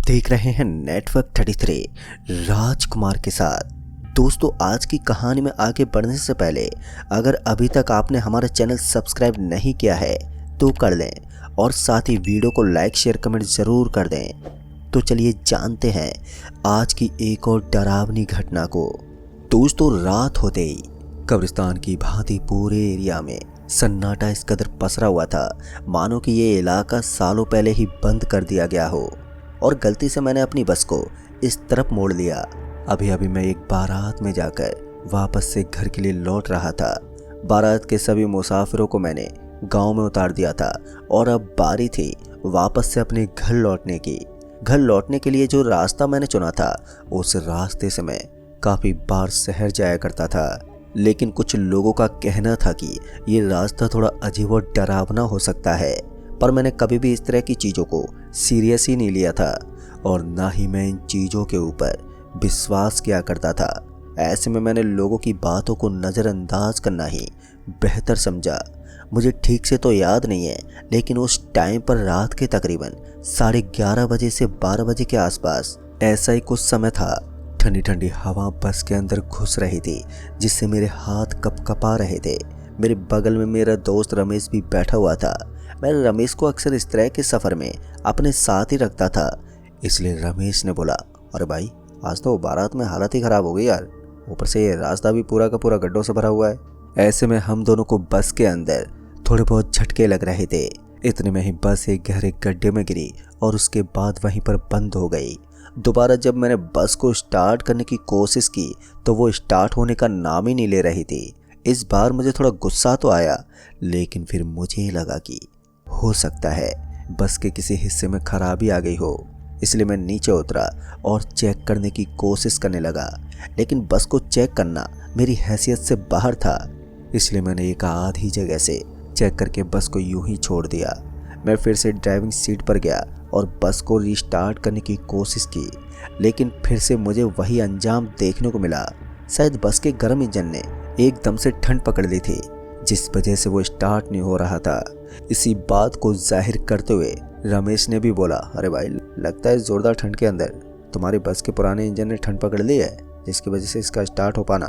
देख रहे हैं नेटवर्क 33 राजकुमार के साथ। दोस्तों, आज की कहानी में आगे बढ़ने से पहले अगर अभी तक आपने हमारा चैनल सब्सक्राइब नहीं किया है तो कर लें और साथ ही वीडियो को लाइक शेयर कमेंट ज़रूर कर दें। तो चलिए जानते हैं आज की एक और डरावनी घटना को। दोस्तों, रात होते ही कब्रिस्तान की भांति पूरे एरिया में सन्नाटा इस कदर पसरा हुआ था मानो कि ये इलाका सालों पहले ही बंद कर दिया गया हो। और गलती से मैंने अपनी बस को इस तरफ मोड़ लिया। अभी अभी मैं एक बारात में जाकर वापस से घर के लिए लौट रहा था। बारात के सभी मुसाफिरों को मैंने गांव में उतार दिया था और अब बारी थी वापस से अपने घर लौटने की। घर लौटने के लिए जो रास्ता मैंने चुना था उस रास्ते से मैं काफ़ी बार शहर जाया करता था, लेकिन कुछ लोगों का कहना था कि ये रास्ता थोड़ा अजीब और डरावना हो सकता है। पर मैंने कभी भी इस तरह की चीज़ों को सीरियस ही नहीं लिया था और ना ही मैं इन चीज़ों के ऊपर विश्वास किया करता था। ऐसे में मैंने लोगों की बातों को नज़रअंदाज करना ही बेहतर समझा। मुझे ठीक से तो याद नहीं है, लेकिन उस टाइम पर रात के तकरीबन 11:30 बजे से 12 बजे के आसपास ऐसा ही कुछ समय था। ठंडी ठंडी हवा बस के अंदर घुस रही थी जिससे मेरे हाथ कपकपा रहे थे। मेरे बगल में मेरा दोस्त रमेश भी बैठा हुआ था। मैं रमेश को अक्सर इस तरह के सफ़र में अपने साथ ही रखता था, इसलिए रमेश ने बोला, अरे भाई, आज तो बारात में हालत ही ख़राब हो गई यार। ऊपर से ये रास्ता भी पूरा का पूरा गड्ढों से भरा हुआ है। ऐसे में हम दोनों को बस के अंदर थोड़े बहुत झटके लग रहे थे। इतने में ही बस एक गहरे गड्ढे में गिरी और उसके बाद वहीं पर बंद हो गई। दोबारा जब मैंने बस को स्टार्ट करने की कोशिश की तो वो स्टार्ट होने का नाम ही नहीं ले रही थी। इस बार मुझे थोड़ा गुस्सा तो आया, लेकिन फिर मुझे लगा कि हो सकता है बस के किसी हिस्से में खराबी आ गई हो, इसलिए मैं नीचे उतरा और चेक करने की कोशिश करने लगा। लेकिन बस को चेक करना मेरी हैसियत से बाहर था, इसलिए मैंने एक आधी जगह से चेक करके बस को यूं ही छोड़ दिया। मैं फिर से ड्राइविंग सीट पर गया और बस को रिस्टार्ट करने की कोशिश की, लेकिन फिर से मुझे वही अंजाम देखने को मिला। शायद बस के गर्म इंजन ने एकदम से ठंड पकड़ ली थी, जिस वजह से वो स्टार्ट नहीं हो रहा था। इसी बात को जाहिर करते हुए रमेश ने भी बोला, अरे भाई, लगता है जोरदार ठंड के अंदर तुम्हारी बस के पुराने इंजन ने ठंड पकड़ ली है, जिसकी वजह से इसका स्टार्ट हो पाना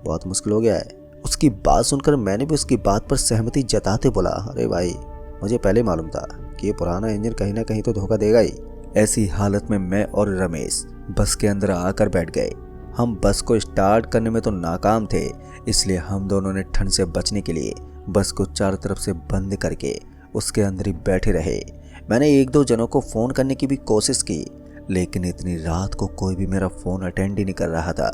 बहुत मुश्किल हो गया है। उसकी बात सुनकर मैंने भी उसकी बात पर सहमति जताते बोला, अरे भाई, मुझे पहले मालूम था कि ये पुराना इंजन कहीं ना कहीं तो धोखा देगा ही। ऐसी हालत में मैं और रमेश बस के अंदर आकर बैठ गए। हम बस को स्टार्ट करने में तो नाकाम थे, इसलिए हम दोनों ने ठंड से बचने के लिए बस को चारों तरफ से बंद करके उसके अंदर ही बैठे रहे। मैंने एक दो जनों को फ़ोन करने की भी कोशिश की, लेकिन इतनी रात को कोई भी मेरा फ़ोन अटेंड ही नहीं कर रहा था।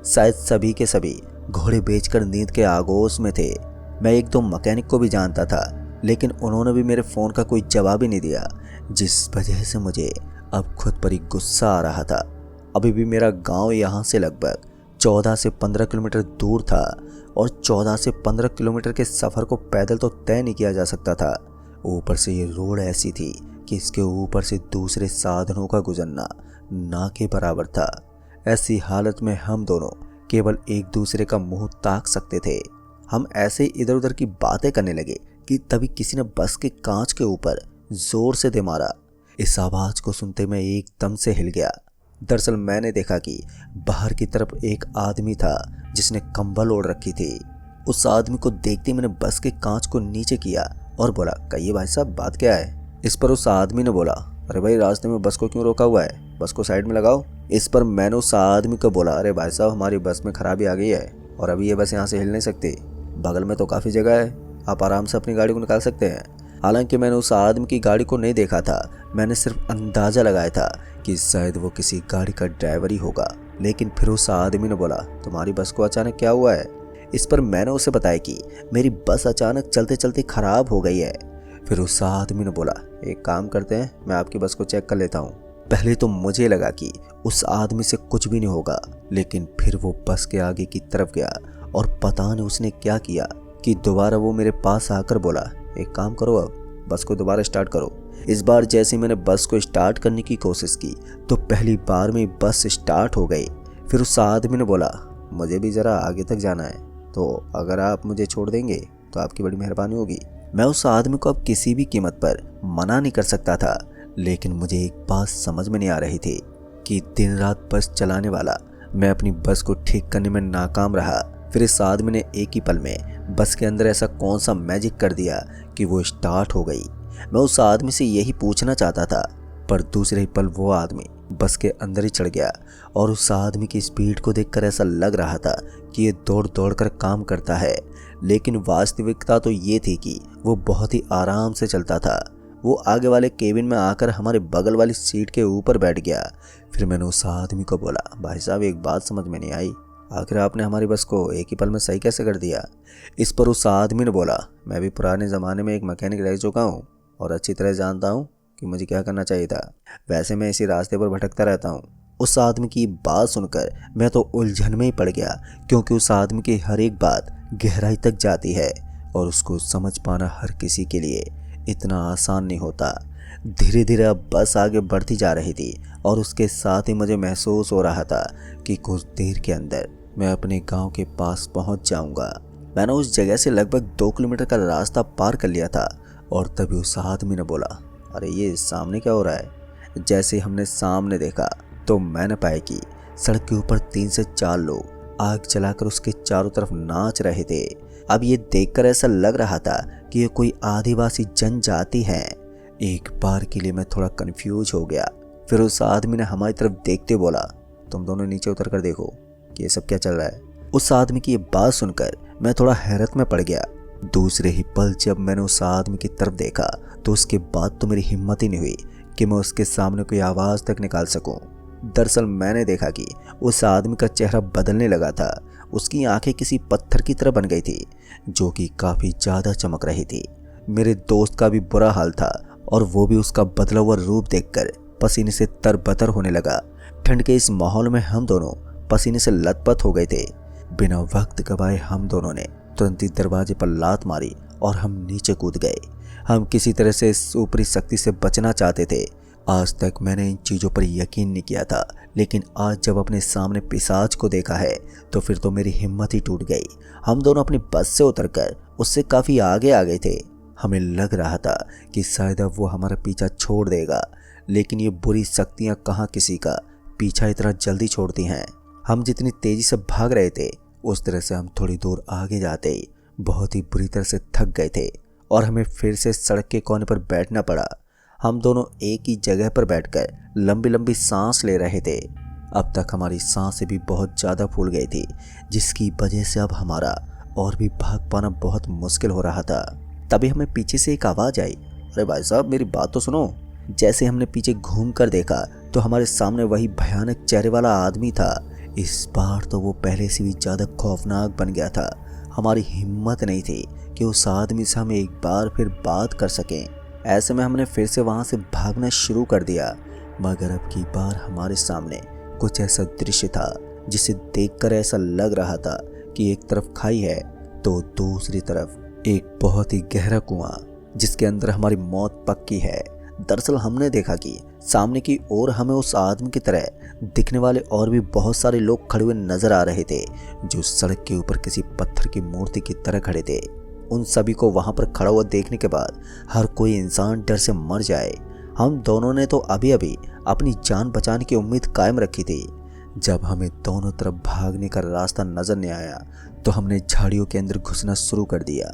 शायद सभी के सभी घोड़े बेचकर नींद के आगोश में थे। मैं एक दो मैकेनिक को भी जानता था, लेकिन उन्होंने भी मेरे फ़ोन का कोई जवाब ही नहीं दिया, जिस वजह से मुझे अब खुद पर ही गुस्सा आ रहा था। अभी भी मेरा गांव यहाँ से लगभग 14 से 15 किलोमीटर दूर था और 14 से 15 किलोमीटर के सफ़र को पैदल तो तय नहीं किया जा सकता था। ऊपर से ये रोड ऐसी थी कि इसके ऊपर से दूसरे साधनों का गुजरना ना के बराबर था। ऐसी हालत में हम दोनों केवल एक दूसरे का मुंह ताक सकते थे। हम ऐसे इधर उधर की बातें करने लगे कि तभी किसी ने बस के कांच के ऊपर जोर से दे मारा। इस आवाज़ को सुनते मैं एकदम से हिल गया। दरअसल मैंने देखा कि बाहर की तरफ एक आदमी था जिसने कंबल ओढ़ रखी थी। उस आदमी को देखते मैंने बस के कांच को नीचे किया और बोला, कहिए भाई साहब, बात क्या है। इस पर उस आदमी ने बोला, अरे भाई, रास्ते में बस को क्यों रोका हुआ है, बस को साइड में लगाओ। इस पर मैंने उस आदमी को बोला, अरे भाई साहब, हमारी बस में खराबी आ गई है और अभी ये बस यहाँ से हिल नहीं सकती। बगल में तो काफ़ी जगह है, आप आराम से अपनी गाड़ी को निकाल सकते हैं। हालांकि मैंने उस आदमी की गाड़ी को नहीं देखा था, मैंने सिर्फ अंदाज़ा लगाया था कि शायद वो किसी गाड़ी का ड्राइवर ही होगा। लेकिन फिर उस आदमी ने बोला, तुम्हारी बस को अचानक क्या हुआ है। इस पर मैंने उसे बताया कि मेरी बस अचानक चलते चलते ख़राब हो गई है। फिर उस आदमी ने बोला, एक काम करते हैं, मैं आपकी बस को चेक कर लेता हूँ। पहले तो मुझे लगा कि उस आदमी से कुछ भी नहीं होगा, लेकिन फिर वो बस के आगे की तरफ गया और पता नहीं उसने क्या किया कि दोबारा वो मेरे पास आकर बोला, एक काम करो, अब बस को दोबारा स्टार्ट करो। इस बार जैसे मैंने बस को स्टार्ट करने की कोशिश की तो पहली बार में बस स्टार्ट हो गई। फिर उस आदमी ने बोला, मुझे भी ज़रा आगे तक जाना है, तो अगर आप मुझे छोड़ देंगे तो आपकी बड़ी मेहरबानी होगी। मैं उस आदमी को अब किसी भी कीमत पर मना नहीं कर सकता था, लेकिन मुझे एक बात समझ में नहीं आ रही थी कि दिन रात बस चलाने वाला मैं अपनी बस को ठीक करने में नाकाम रहा। फिर इस आदमी ने एक ही पल में बस के अंदर ऐसा कौन सा मैजिक कर दिया कि वो स्टार्ट हो गई। मैं उस आदमी से यही पूछना चाहता था, पर दूसरे ही पल वो आदमी बस के अंदर ही चढ़ गया। और उस आदमी की स्पीड को देखकर ऐसा लग रहा था कि ये दौड़ दौड़ कर काम करता है, लेकिन वास्तविकता तो ये थी कि वो बहुत ही आराम से चलता था। वो आगे वाले केबिन में आकर हमारे बगल वाली सीट के ऊपर बैठ गया। फिर मैंने उस आदमी को बोला, भाई साहब एक बात समझ में नहीं आई, आखिर आपने हमारी बस को एक ही पल में सही कैसे कर दिया। इस पर उस आदमी ने बोला, मैं भी पुराने ज़माने में एक मैकेनिक रह चुका हूँ और अच्छी तरह जानता हूँ कि मुझे क्या करना चाहिए था। वैसे मैं इसी रास्ते पर भटकता रहता हूँ। उस आदमी की बात सुनकर मैं तो उलझन में ही पड़ गया, क्योंकि उस आदमी की हर एक बात गहराई तक जाती है और उसको समझ पाना हर किसी के लिए इतना आसान नहीं होता। धीरे धीरे अब बस आगे बढ़ती जा रही थी और उसके साथ ही मुझे महसूस हो रहा था कि कुछ देर के अंदर मैं अपने गांव के पास पहुंच जाऊंगा। मैंने उस जगह से लगभग 2 किलोमीटर का रास्ता पार कर लिया था और तभी उस आदमी ने बोला, अरे ये सामने क्या हो रहा है। जैसे ही हमने सामने देखा तो मैंने पाया कि सड़क के ऊपर 3 से 4 लोग आग जलाकर उसके चारों तरफ नाच रहे थे। अब ये देखकर ऐसा लग रहा था कि ये कोई आदिवासी जनजाति है। एक बार के लिए मैं थोड़ा कंफ्यूज हो गया। फिर उस आदमी ने हमारी तरफ देखते बोला, तुम दोनों नीचे उतर कर देखो कि ये सब क्या चल रहा है। उस आदमी की ये बात सुनकर मैं थोड़ा हैरत में पड़ गया। दूसरे ही पल जब मैंने उस आदमी की तरफ देखा तो उसके बाद तो मेरी हिम्मत ही नहीं हुई कि मैं उसके सामने कोई आवाज़ तक निकाल सकूं। दरअसल मैंने देखा कि उस आदमी का चेहरा बदलने लगा था। उसकी आंखें किसी पत्थर की तरह बन गई थी, जो कि काफ़ी ज़्यादा चमक रही थी। मेरे दोस्त का भी बुरा हाल था और वो भी उसका बदला हुआ रूप देखकर पसीने से तरबतर होने लगा। ठंड के इस माहौल में हम दोनों पसीने से लथपथ हो गए थे। बिना वक्त गवाए हम दोनों ने तुरंत ही दरवाजे पर लात मारी और हम नीचे कूद गए। हम किसी तरह से इस ऊपरी शक्ति से बचना चाहते थे। आज तक मैंने इन चीज़ों पर यकीन नहीं किया था, लेकिन आज जब अपने सामने पिशाच को देखा है तो फिर तो मेरी हिम्मत ही टूट गई। हम दोनों अपनी बस से उतरकर उससे काफ़ी आगे आ गए थे। हमें लग रहा था कि शायद अब वो हमारा पीछा छोड़ देगा, लेकिन ये बुरी शक्तियाँ कहाँ किसी का पीछा इतना जल्दी छोड़ती हैं। हम जितनी तेज़ी से भाग रहे थे उस तरह से हम थोड़ी दूर आगे जाते ही बहुत ही बुरी तरह से थक गए थे और हमें फिर से सड़क के कोने पर बैठना पड़ा। हम दोनों एक ही जगह पर बैठकर लंबी लंबी सांस ले रहे थे। अब तक हमारी सांसें भी बहुत ज़्यादा फूल गई थी, जिसकी वजह से अब हमारा और भी भाग पाना बहुत मुश्किल हो रहा था। तभी हमें पीछे से एक आवाज़ आई, अरे भाई साहब मेरी बात तो सुनो। जैसे हमने पीछे घूम कर देखा तो हमारे सामने वही भयानक चेहरे वाला आदमी था। इस बार तो वो पहले से भी ज़्यादा खौफनाक बन गया था। हमारी हिम्मत नहीं थी कि उस आदमी से हम एक बार फिर बात कर सकें। ऐसे में हमने फिर से वहाँ से भागना शुरू कर दिया, मगर अब की बार हमारे सामने कुछ ऐसा दृश्य था जिसे देखकर ऐसा लग रहा था कि एक तरफ खाई है तो दूसरी तरफ एक बहुत ही गहरा कुआं, जिसके अंदर हमारी मौत पक्की है। दरअसल हमने देखा कि सामने की ओर हमें उस आदमी की तरह दिखने वाले और भी बहुत सारे लोग खड़े हुए नजर आ रहे थे, जो सड़क के ऊपर किसी पत्थर की मूर्ति की तरह खड़े थे। उन सभी को वहां पर खड़ा हुआ देखने के बाद हर कोई इंसान डर से मर जाए। हम दोनों ने तो अभी अभी अपनी जान बचाने की उम्मीद कायम रखी थी। जब हमें दोनों तरफ भागने का रास्ता नजर नहीं आया तो हमने झाड़ियों के अंदर घुसना शुरू कर दिया।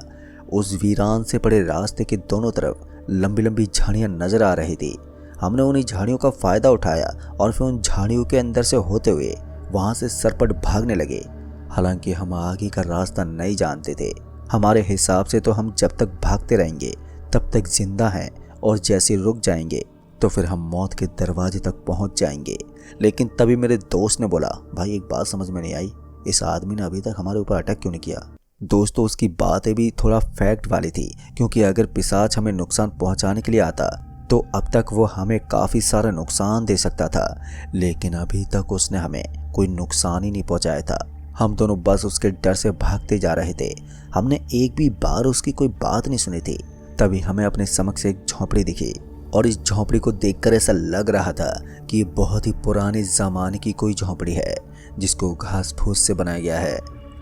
उस वीरान से पड़े रास्ते के दोनों तरफ लंबी लंबी झाड़ियाँ नजर आ रही थी। हमने उन्हीं झाड़ियों का फायदा उठाया और फिर उन झाड़ियों के अंदर से होते हुए वहां से सरपट भागने लगे। हालांकि हम आगे का रास्ता नहीं जानते थे। हमारे हिसाब से तो हम जब तक भागते रहेंगे तब तक जिंदा हैं, और जैसे रुक जाएंगे तो फिर हम मौत के दरवाजे तक पहुंच जाएंगे। लेकिन तभी मेरे दोस्त ने बोला, भाई एक बात समझ में नहीं आई, इस आदमी ने अभी तक हमारे ऊपर अटैक क्यों नहीं किया। दोस्तों उसकी बातें भी थोड़ा फैक्ट वाली थी, क्योंकि अगर पिशाच हमें नुकसान पहुंचाने के लिए आता तो अब तक वो हमें काफ़ी सारा नुकसान दे सकता था, लेकिन अभी तक उसने हमें कोई नुकसान ही नहीं पहुंचाया था। हम दोनों बस उसके डर से भागते जा रहे थे। हमने एक भी बार उसकी कोई बात नहीं सुनी थी। तभी हमें अपने समक्ष एक झोंपड़ी दिखी, और इस झोंपड़ी को देखकर ऐसा लग रहा था कि ये बहुत ही पुराने ज़माने की कोई झोंपड़ी है, जिसको घास फूस से बनाया गया है।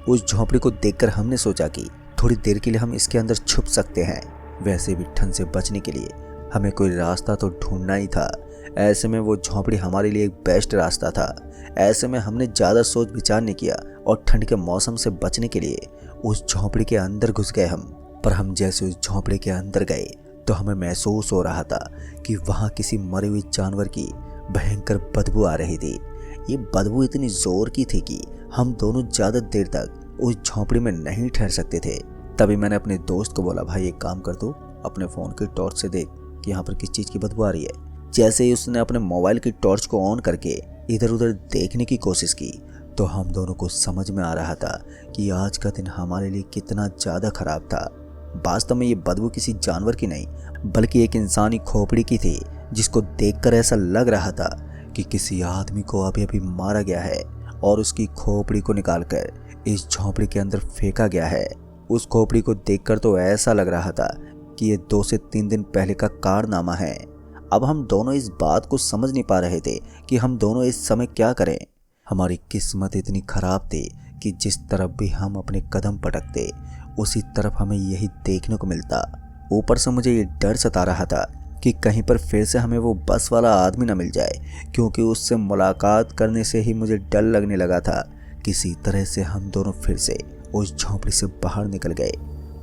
उस झोंपड़ी को देखकर हमने सोचा कि थोड़ी देर के लिए हम इसके अंदर छुप सकते हैं। वैसे भी ठंड से बचने के लिए हमें कोई रास्ता तो ढूंढना ही था। ऐसे में वो झोंपड़ी हमारे लिए एक बेस्ट रास्ता था। ऐसे में हमने ज़्यादा सोच विचार नहीं किया और ठंड के मौसम से बचने के लिए उस झोंपड़ी के अंदर घुस गए हम। पर हम जैसे उस झोंपड़ी के अंदर गए तो हमें महसूस हो रहा था कि वहाँ किसी मरे हुए जानवर की भयंकर बदबू आ रही थी। ये बदबू इतनी जोर की थी कि हम दोनों ज़्यादा देर तक उस झोंपड़ी में नहीं ठहर सकते थे। तभी मैंने अपने दोस्त को बोला, भाई एक काम कर दो, अपने फ़ोन की टॉर्च से देख कि यहाँ पर किस चीज़ की बदबू आ रही है। जैसे ही उसने अपने मोबाइल की टॉर्च को ऑन करके इधर उधर देखने की कोशिश की तो हम दोनों को समझ में आ रहा था कि आज का दिन हमारे लिए कितना ज़्यादा ख़राब था। वास्तव में ये बदबू किसी जानवर की नहीं बल्कि एक इंसानी खोपड़ी की थी, जिसको देखकर ऐसा लग रहा था कि किसी आदमी को अभी अभी मारा गया है और उसकी खोपड़ी को निकालकर इस झोंपड़ी के अंदर फेंका गया है। उस खोपड़ी को देखकर तो ऐसा लग रहा था कि ये 2 से 3 दिन पहले का कारनामा है। अब हम दोनों इस बात को समझ नहीं पा रहे थे कि हम दोनों इस समय क्या करें। हमारी किस्मत इतनी खराब थी कि जिस तरफ भी हम अपने कदम पटकते उसी तरफ हमें यही देखने को मिलता। ऊपर से मुझे ये डर सता रहा था कि कहीं पर फिर से हमें वो बस वाला आदमी न मिल जाए, क्योंकि उससे मुलाकात करने से ही मुझे डर लगने लगा था। किसी तरह से हम दोनों फिर से उस झोंपड़ी से बाहर निकल गए।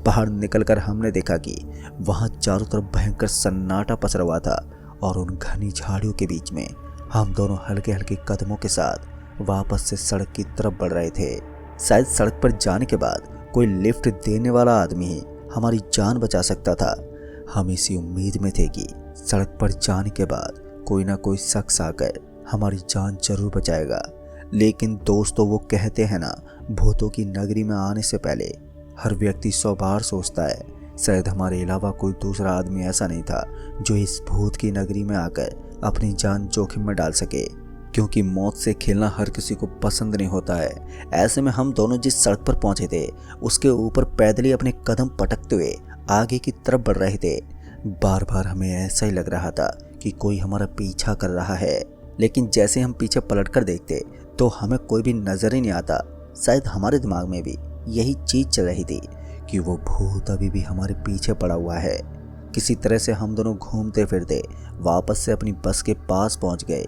बाहर निकलकर हमने देखा कि वहाँ चारों तरफ भयंकर सन्नाटा पसरा हुआ था और उन घनी झाड़ियों के बीच में हम दोनों हल्के हल्के कदमों के साथ वापस से सड़क की तरफ बढ़ रहे थे। शायद सड़क पर जाने के बाद कोई लिफ्ट देने वाला आदमी ही हमारी जान बचा सकता था। हम इसी उम्मीद में थे कि सड़क पर जाने के बाद कोई ना कोई शख्स आकर हमारी जान जरूर बचाएगा। लेकिन दोस्तों, वो कहते हैं ना, भूतों की नगरी में आने से पहले हर व्यक्ति 100 बार सोचता है। शायद हमारे अलावा कोई दूसरा आदमी ऐसा नहीं था जो इस भूत की नगरी में आकर अपनी जान जोखिम में डाल सके, क्योंकि मौत से खेलना हर किसी को पसंद नहीं होता है। ऐसे में हम दोनों जिस सड़क पर पहुंचे थे उसके ऊपर पैदल ही अपने कदम पटकते हुए आगे की तरफ बढ़ रहे थे। बार बार हमें ऐसा ही लग रहा था कि कोई हमारा पीछा कर रहा है, लेकिन जैसे हम पीछे पलटकर देखते तो हमें कोई भी नजर ही नहीं आता। शायद हमारे दिमाग में भी यही चीज चल रही थी कि वो भूत अभी भी हमारे पीछे पड़ा हुआ है। किसी तरह से हम दोनों घूमते फिरते वापस से अपनी बस के पास पहुंच गए।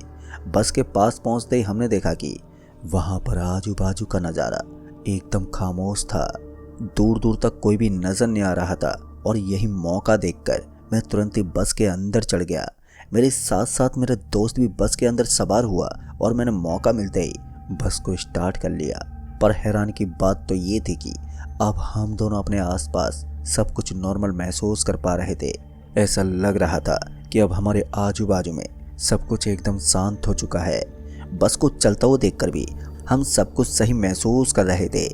बस के पास पहुंचते ही हमने देखा कि वहां पर आजू बाजू का नज़ारा एकदम खामोश था। दूर दूर तक कोई भी नजर नहीं आ रहा था और यही मौका देखकर मैं तुरंत ही बस के अंदर चढ़ गया। मेरे साथ साथ मेरा दोस्त भी बस के अंदर सवार हुआ और मैंने मौका मिलते ही बस को स्टार्ट कर लिया। पर हैरानी की बात तो ये थी कि अब हम दोनों अपने आसपास सब कुछ नॉर्मल महसूस कर पा रहे थे। ऐसा लग रहा था कि अब हमारे आजू बाजू में सब कुछ एकदम शांत हो चुका है। बस को चलता हुआ देखकर भी हम सब कुछ सही महसूस कर रहे थे,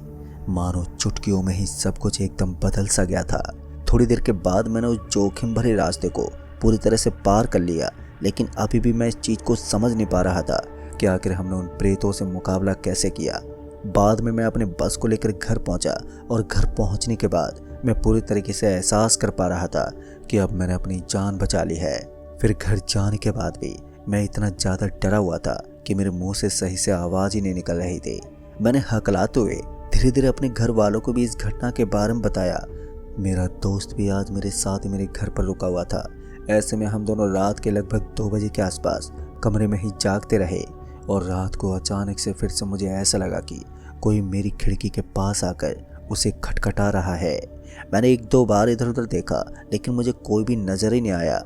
मानो चुटकियों में ही सब कुछ एकदम बदल सा गया था। थोड़ी देर के बाद मैंने उस जोखिम भरे रास्ते को पूरी तरह से पार कर लिया, लेकिन अभी भी मैं इस चीज़ को समझ नहीं पा रहा था कि आखिर हमने उन प्रेतों से मुकाबला कैसे किया। बाद में मैं अपने बस को लेकर घर पहुंचा और घर पहुंचने के बाद मैं पूरी तरीके से एहसास कर पा रहा था कि अब मैंने अपनी जान बचा ली है। फिर घर जाने के बाद भी मैं इतना ज़्यादा डरा हुआ था कि मेरे मुंह से सही से आवाज़ ही नहीं निकल रही थी। मैंने हकलाते हुए धीरे धीरे अपने घर वालों को भी इस घटना के बारे में बताया। मेरा दोस्त भी आज मेरे साथ ही मेरे घर पर रुका हुआ था। ऐसे में हम दोनों रात के लगभग 2 बजे के आसपास कमरे में ही जागते रहे और रात को अचानक से फिर से मुझे ऐसा लगा कि कोई मेरी खिड़की के पास आकर उसे खटखटा रहा है। मैंने 1-2 बार इधर उधर देखा, लेकिन मुझे कोई भी नजर ही नहीं आया।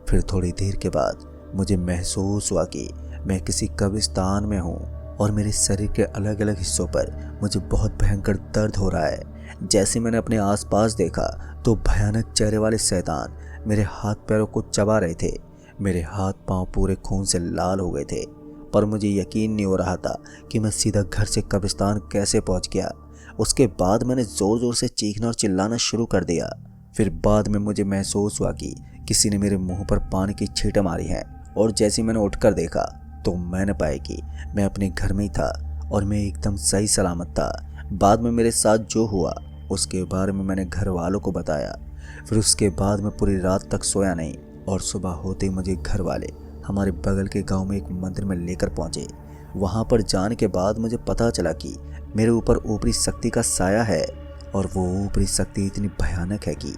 फिर थोड़ी देर के बाद मुझे महसूस हुआ कि मैं किसी कब्रिस्तान में हूँ और मेरे शरीर के अलग अलग हिस्सों पर मुझे बहुत भयंकर दर्द हो रहा है। जैसे मैंने अपने आसपास देखा तो भयानक चेहरे वाले शैतान मेरे हाथ पैरों को चबा रहे थे। मेरे हाथ पांव पूरे खून से लाल हो गए थे, पर मुझे यकीन नहीं हो रहा था कि मैं सीधा घर से कब्रिस्तान कैसे पहुंच गया। उसके बाद मैंने ज़ोर ज़ोर से चीखना और चिल्लाना शुरू कर दिया। फिर बाद में मुझे महसूस हुआ कि किसी ने मेरे मुंह पर पानी की छींटे मारी हैं, और जैसे मैंने उठकर देखा तो मैंने पाया कि मैं अपने घर में ही था और मैं एकदम सही सलामत था। बाद में मेरे साथ जो हुआ उसके बारे में मैंने घर वालों को बताया। फिर उसके बाद मैं पूरी रात तक सोया नहीं और सुबह होते ही मुझे घर वाले हमारे बगल के गांव में एक मंदिर में लेकर पहुंचे। वहां पर जाने के बाद मुझे पता चला कि मेरे ऊपर ऊपरी शक्ति का साया है और वो ऊपरी शक्ति इतनी भयानक है कि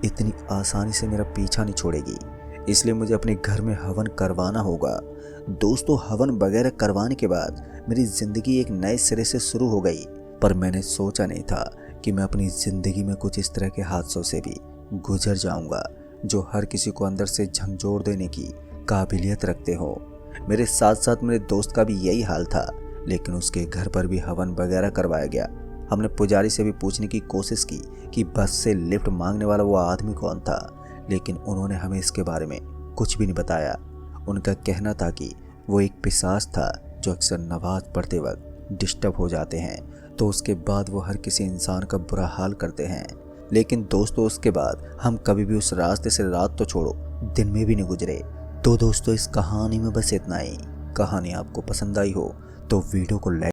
इतनी आसानी से मेरा पीछा नहीं छोड़ेगी। इसलिए मुझे अपने घर में हवन करवाना होगा। दोस्तों, हवन वगैरह करवाने के बाद मेरी ज़िंदगी एक नए सिरे से शुरू हो गई। पर मैंने सोचा नहीं था कि मैं अपनी ज़िंदगी में कुछ इस तरह के हादसों से भी गुजर जाऊंगा जो हर किसी को अंदर से झंझोर देने की काबिलियत रखते हो। मेरे साथ साथ मेरे दोस्त का भी यही हाल था, लेकिन उसके घर पर भी हवन वगैरह करवाया गया। हमने पुजारी से भी पूछने की कोशिश की कि बस से लिफ्ट मांगने वाला वो आदमी कौन था, लेकिन उन्होंने हमें इसके बारे में कुछ भी नहीं बताया। उनका कहना था कि वो एक पिशाच था जो अक्सर नमाज पढ़ते वक्त डिस्टर्ब हो जाते हैं, तो उसके बाद वो हर किसी इंसान का बुरा हाल करते हैं। लेकिन दोस्तों, उसके बाद हम कभी भी उस रास्ते से रात तो छोड़ो दिन में भी नहीं गुजरे। तो दोस्तों, इस कहानी में बस इतना ही। कहानी आपको पसंद आई हो तो वीडियो को लाइक